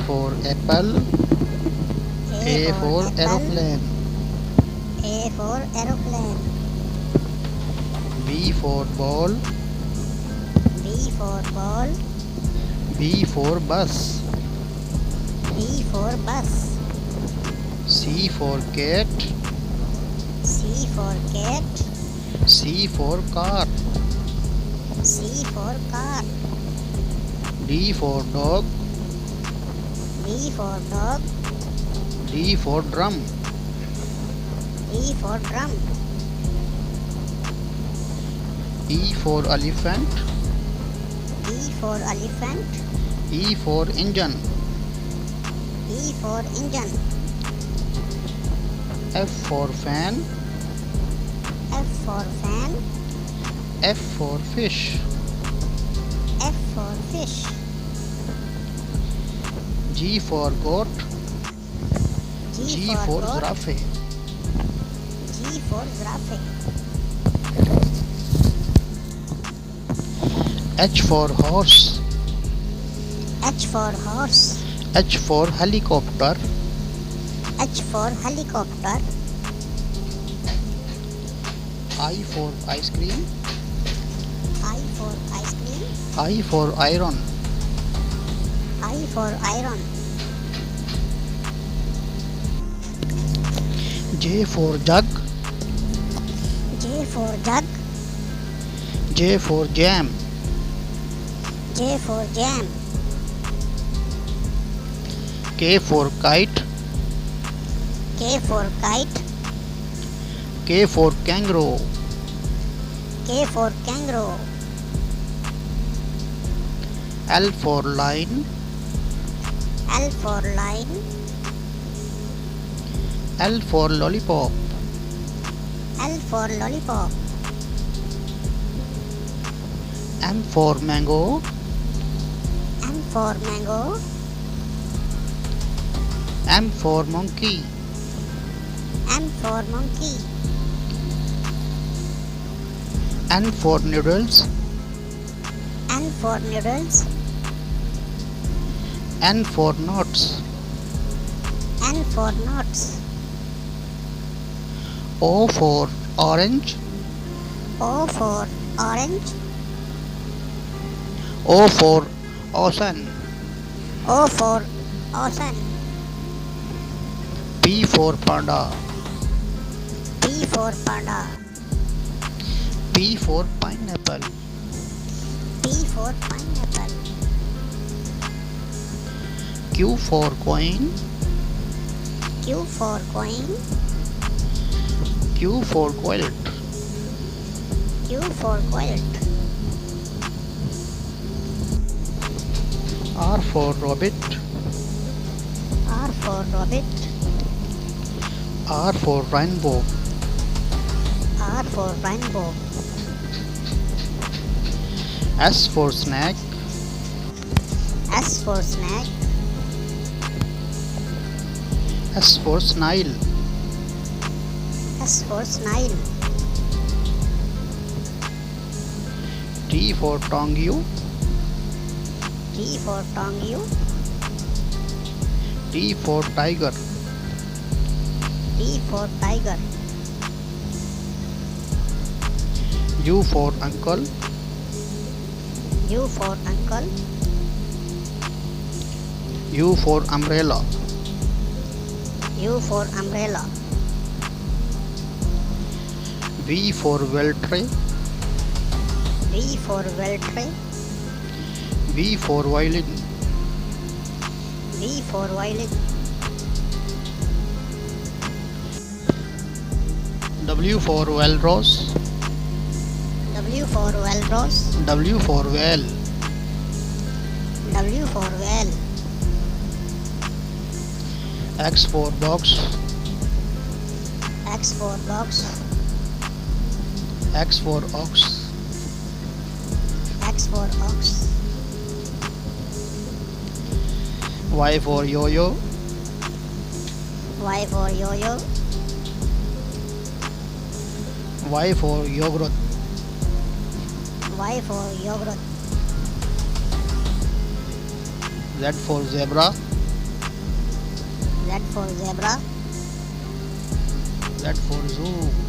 for apple. A for aeroplane. A for aeroplane. B for ball. B for ball. B for bus. B for bus. C for cat. C for cat. C for car. C for car. D for dog. D for dog. D for drum. D for drum. E for elephant. E for elephant. E for engine. E for engine. F for fan. F for fan. F for fish. F for fish. G for goat. G for goat. giraffe. G for giraffe. H for horse. H for horse. H for helicopter. H for helicopter. I for ice cream. I for ice cream. I for iron. I for iron. J for jug. J for jug. J for jam. J for jam. K for kite. K for kite. K for kangaroo. K for kangaroo. L for lion. L for lion. L for lollipop. L for lollipop. M for mango. M for mango. M for monkey. M for monkey. N for noodles. N for noodles. N for nuts. N for nuts. O for orange. O for orange. O for ocean. O for ocean. P for panda. P for panda. P for pineapple. P for pineapple. Q for coin. Q for coin. Q for quilt. Q for quilt. R for rabbit. R for rabbit. R for rainbow. R for rainbow. S for snack. S for snack. S for snail. S for snail. T for tongue. T for tongue. T for tiger. T for tiger. U for uncle. U for uncle. U for umbrella. U for umbrella. V for well tray. V for well tray. V for violin. V for violin. W for walrus. W for walrus. W for whale. W for whale. X for box. X for box. X for ox. X for ox. Y for yo-yo. Y for yo-yo. Y for yogurt. Y for yogurt. Z for zebra. Z for zebra. Z for zoo.